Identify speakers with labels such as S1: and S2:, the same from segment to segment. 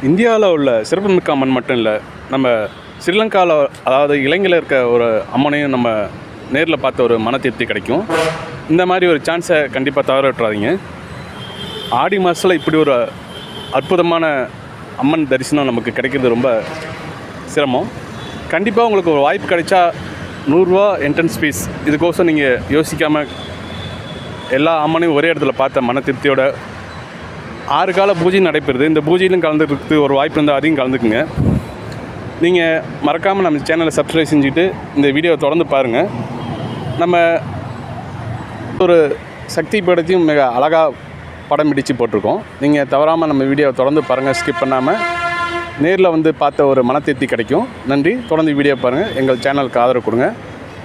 S1: இந்தியாவில் உள்ள சிறப்புமிக்க அம்மன் மட்டும் இல்லை, நம்ம ஸ்ரீலங்காவில் அதாவது இலங்கையில் இருக்க ஒரு அம்மனையும் நம்ம நேரில் பார்த்த ஒரு மன திருப்தி கிடைக்கும். இந்த மாதிரி ஒரு சான்ஸை கண்டிப்பாக தவற விட்டுறாதீங்க. ஆடி மாதத்தில் இப்படி ஒரு அற்புதமான அம்மன் தரிசனம் நமக்கு கிடைக்கிறது ரொம்ப சிரமம். கண்டிப்பாக உங்களுக்கு ஒரு வாய்ப்பு கிடைச்சா 100 ரூபா என்ட்ரன்ஸ் ஃபீஸ், இதுக்கோசம் நீங்கள் யோசிக்காமல் எல்லா அம்மனையும் ஒரே இடத்துல பார்த்த மன திருப்தியோட 6 கால பூஜை நடைபெறுது. இந்த பூஜையிலும் கலந்துக்கிறதுக்கு ஒரு வாய்ப்பு இருந்தால் அதையும் கலந்துக்குங்க. நீங்கள் மறக்காமல் நம்ம சேனலை சப்ஸ்கிரைப் செஞ்சுட்டு இந்த வீடியோவை தொடர்ந்து பாருங்கள். நம்ம ஒரு சக்தி பீடத்தையும் மிக அழகாக படம் பிடிச்சு போட்டிருக்கோம். நீங்கள் தவறாமல் நம்ம வீடியோவை தொடர்ந்து பாருங்கள், ஸ்கிப் பண்ணாமல். நேரில் வந்து பார்த்த ஒரு மன திருப்தி கிடைக்கும். நன்றி. தொடர்ந்து வீடியோ பாருங்கள், எங்கள் சேனலுக்கு ஆதரவு கொடுங்க.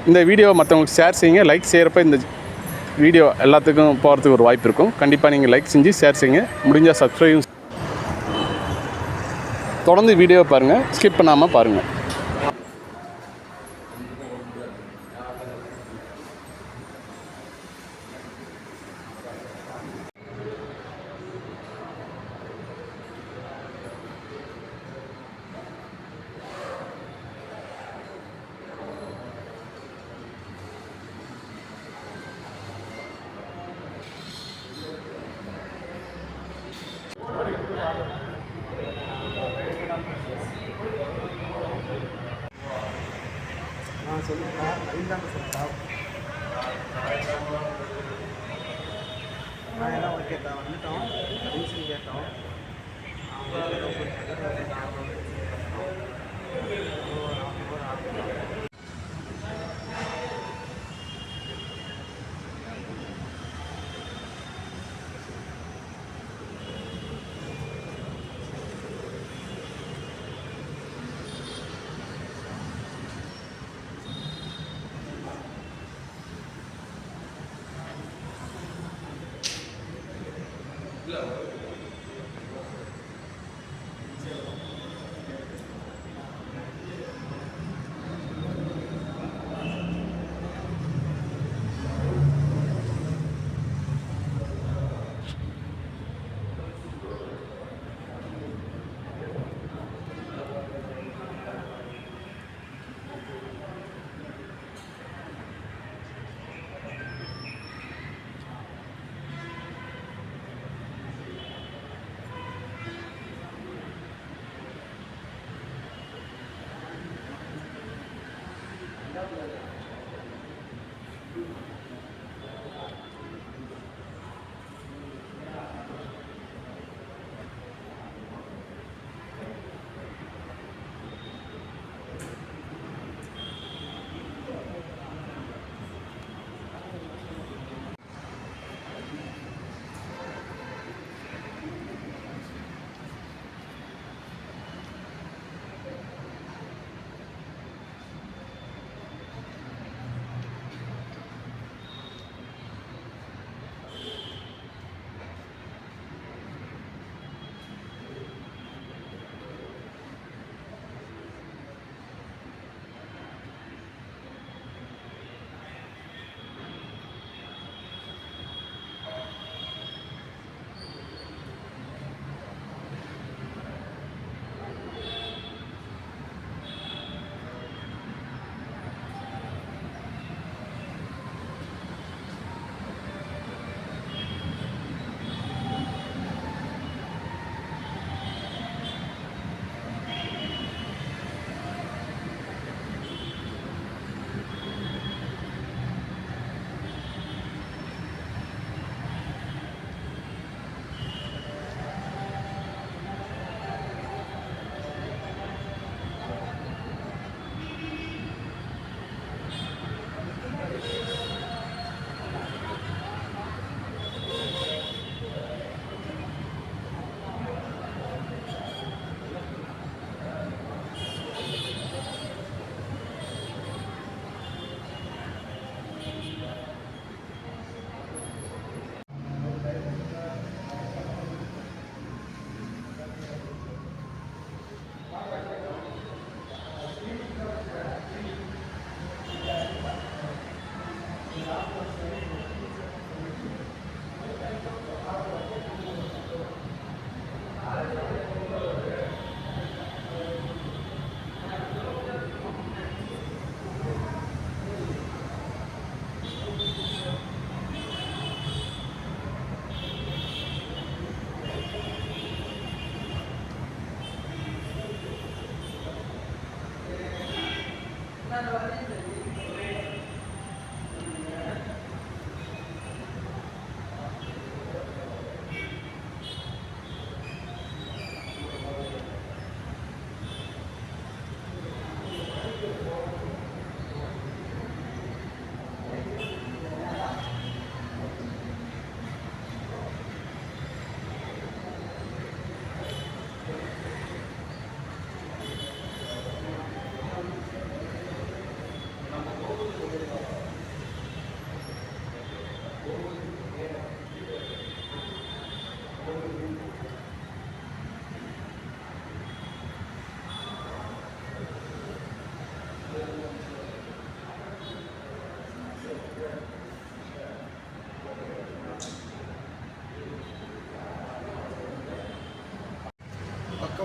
S1: இந்த வீடியோவை மற்றவங்களுக்கு ஷேர் செய்யுங்க. லைக் செய்கிறப்ப இந்த வீடியோ எல்லாத்துக்கும் போகிறதுக்கு ஒரு வாய்ப்பு இருக்கும். கண்டிப்பாக நீங்கள் லைக் செஞ்சு ஷேர் செய்யுங்க. முடிஞ்சால் சப்ஸ்கிரைப். தொடர்ந்து வீடியோ பாருங்கள், ஸ்கிப் பண்ணாமல் பாருங்கள்.
S2: சொல்லுங்கக்கா, அதுதாங்க சொல்லுங்கக்கா. நான் எல்லாம் ஓகேக்கா, வந்துட்டோம், ரீசன் கேட்டோம்.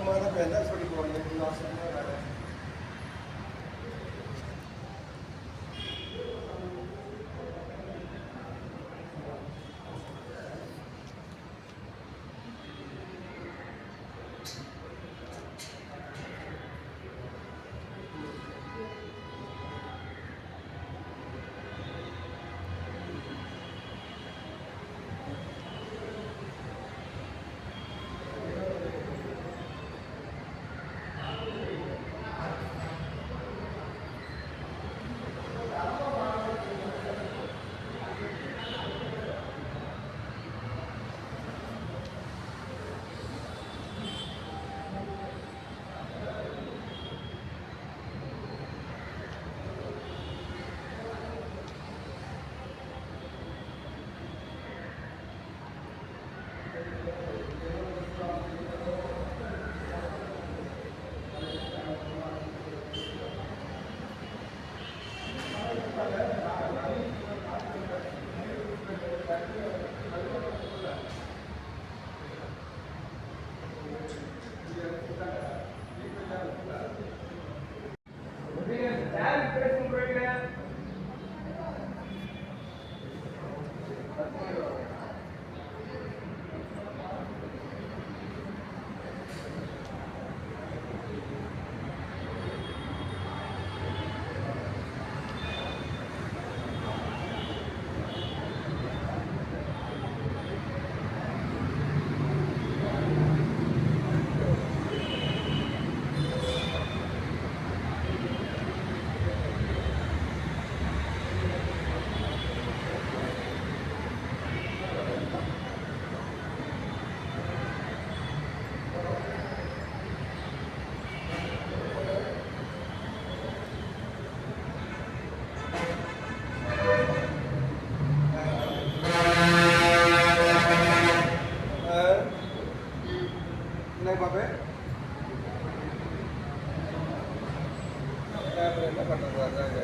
S2: பக்கமாக தான் இப்போ என்ன சொல்லி போவாங்க என்ன பாப்பே அப்புறம் என்ன பண்ணுறது அதாங்க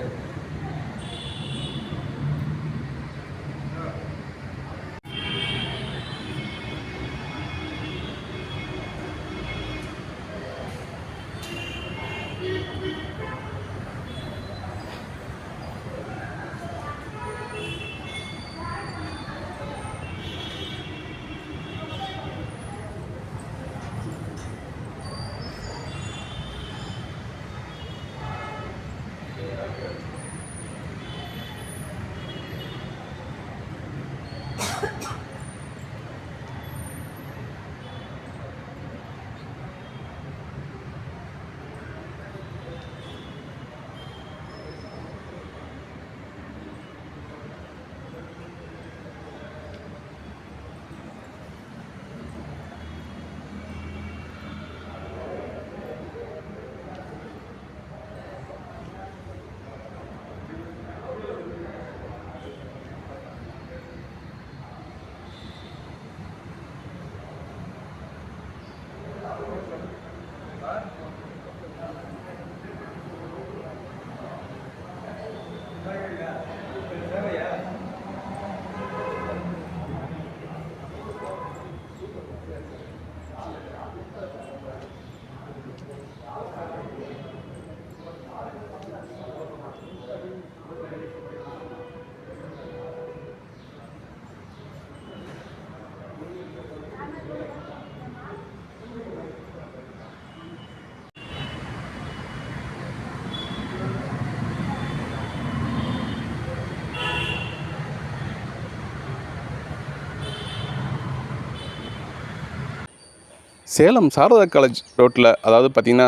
S1: சேலம் சாரதா காலேஜ் ரோட்டில், அதாவது பார்த்திங்கன்னா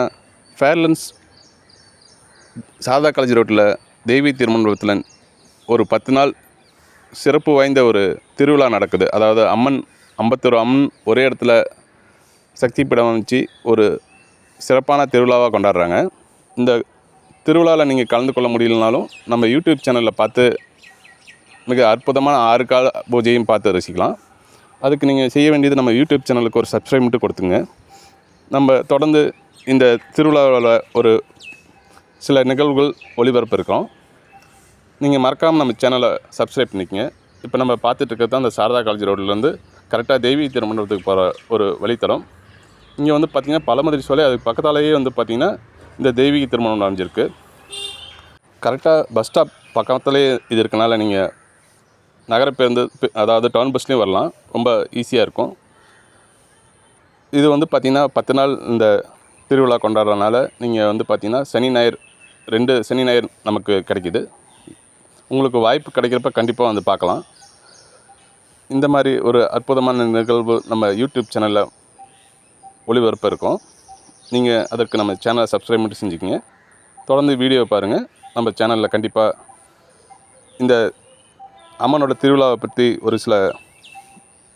S1: ஃபேர்லன்ஸ் சாரதா காலேஜ் ரோட்டில் தேவி திருமண்டபத்தில் ஒரு 10 நாள் சிறப்பு வாய்ந்த ஒரு திருவிழா நடக்குது. அதாவது அம்மன் 51 அம்மன் ஒரே இடத்துல சக்தி பீடம் அமைச்சு ஒரு சிறப்பான திருவிழாவாக கொண்டாடுறாங்க. இந்த திருவிழாவில் நீங்கள் கலந்து கொள்ள முடியலனாலும் நம்ம யூடியூப் சேனலில் பார்த்து மிக அற்புதமான 6 கால பூஜையும் பார்த்து ரசிக்கலாம். அதுக்கு நீங்கள் செய்ய வேண்டியது, நம்ம யூடியூப் சேனலுக்கு ஒரு சப்ஸ்கிரைப் மட்டும் கொடுத்துங்க. நம்ம தொடர்ந்து இந்த திருவிழாவில் ஒரு சில நிகழ்வுகள் ஒளிபரப்பு இருக்கோம். நீங்கள் மறக்காமல் நம்ம சேனலை சப்ஸ்கிரைப் பண்ணிக்கங்க. இப்போ நம்ம பார்த்துட்டு இருக்கிறது தான் அந்த சாரதா காலேஜ் ரோட்லேருந்து கரெக்டாக தேவி திருமண்டபத்துக்கு போகிற ஒரு வழித்தடம். இங்கே வந்து பார்த்திங்கன்னா பழமுதிர் சோலை, அதுக்கு பக்கத்தாலேயே வந்து பார்த்திங்கன்னா இந்த தெய்வீக திருமணம் நடந்திருக்கு. கரெக்டாக பஸ் ஸ்டாப் பக்கத்துலேயே இது இருக்கனால நீங்கள் நகர பேருந்து அதாவது டவுன் பஸ்லேயும் வரலாம், ரொம்ப ஈஸியாக இருக்கும். இது வந்து பார்த்திங்கன்னா 10 நாள் இந்த திருவிழா கொண்டாடுறதுனால நீங்கள் வந்து பார்த்திங்கன்னா சனி ஞாயிறு 2 சனி ஞாயிறு நமக்கு கிடைக்கிது. உங்களுக்கு வாய்ப்பு கிடைக்கிறப்ப கண்டிப்பாக வந்து பார்க்கலாம். இந்த மாதிரி ஒரு அற்புதமான நிகழ்வு நம்ம யூடியூப் சேனலில் ஒளிபரப்பு இருக்கும். நீங்கள் அதற்கு நம்ம சேனலை சப்ஸ்கிரைப் மட்டும் செஞ்சுக்கோங்க. தொடர்ந்து வீடியோ பாருங்கள். நம்ம சேனலில் கண்டிப்பாக இந்த அம்மனோட திருவிழாவை பற்றி ஒரு சில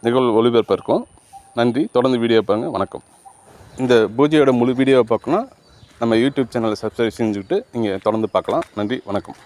S1: நிகழ்வு ஒளிபரப்பு இருக்கும். நன்றி. தொடர்ந்து வீடியோ பாருங்கள். வணக்கம். இந்த பூஜையோட முழு வீடியோவை பார்க்கணுன்னா நம்ம யூடியூப் சேனலை சப்ஸ்கிரைப் செஞ்சுக்கிட்டு நீங்கள் தொடர்ந்து பார்க்கலாம். நன்றி. வணக்கம்.